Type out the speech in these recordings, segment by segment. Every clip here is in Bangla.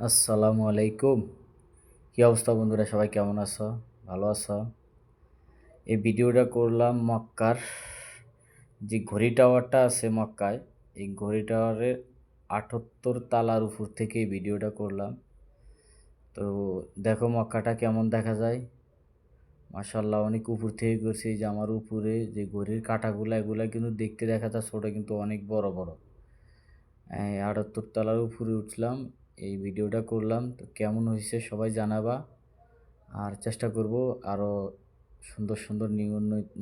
আসসালামু আলাইকুম। কী অবস্থা বন্ধুরা, সবাই কেমন আছো? ভালো আছো? এই ভিডিওটা করলাম মক্কার যে ঘড়ি টাওয়ারটা আছে মক্কায়, এই ঘড়ি টাওয়ারের ৭৮ তালার উপর থেকে এই ভিডিওটা করলাম। তো দেখো মক্কাটা কেমন দেখা যায়। মাশাআল্লাহ, অনেক উপর থেকে করছি। যে আমার উপরে যে ঘড়ির কাঁটাগুলো, এগুলা কিন্তু দেখতে দেখা যাচ্ছে ওটা কিন্তু অনেক বড় বড়। ৭৮ তলার উপরে উঠলাম, এই ভিডিওটা করলাম। তো কেমন হয়েছে সবাই জানাবা। আর চেষ্টা করব আরও সুন্দর সুন্দর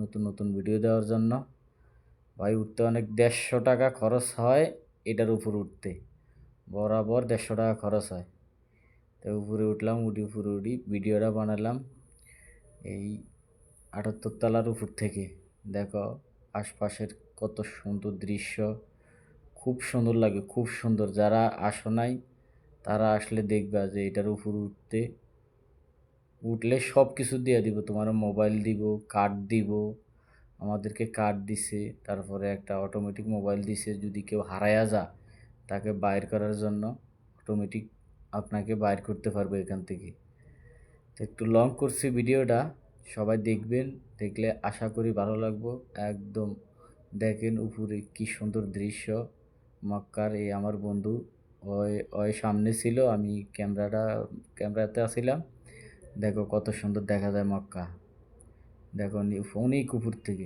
নতুন নতুন ভিডিও দেওয়ার জন্য। ভাই উঠতে অনেক ১৫০ টাকা খরচ হয়, এটার উপর উঠতে বরাবর ১৫০ টাকা খরচ হয়। তো উপরে উঠলাম, উপরে উঠি ভিডিওটা বানালাম এই ৭৮ তলার উপর থেকে। দেখো আশপাশের কত সুন্দর দৃশ্য, খুব সুন্দর লাগে, খুব সুন্দর। যারা আসো নাই তারা আসলে দেখবা যে এটার উপর উঠলে সব কিছু দিয়ে দিব, তোমার মোবাইল দিব, কার্ড দিব। আমাদেরকে কার্ড দিছে, তারপরে একটা অটোমেটিক মোবাইল দিছে। যদি কেউ হারায়া যা, তাকে বাইর করার জন্য অটোমেটিক আপনাকে বাইর করতে পারবে এখান থেকে। তো একটু লং করছি ভিডিওটা, সবাই দেখবেন, দেখলে আশা করি ভালো লাগবো একদম। দেখেন উপরে কি সুন্দর দৃশ্য মক্কার। এই আমার বন্ধু, ওই ওই সামনে ছিল, আমি ক্যামেরাতে আসিলাম। দেখো কত সুন্দর দেখা যায় মক্কা। দেখো অনেক উপর থেকে।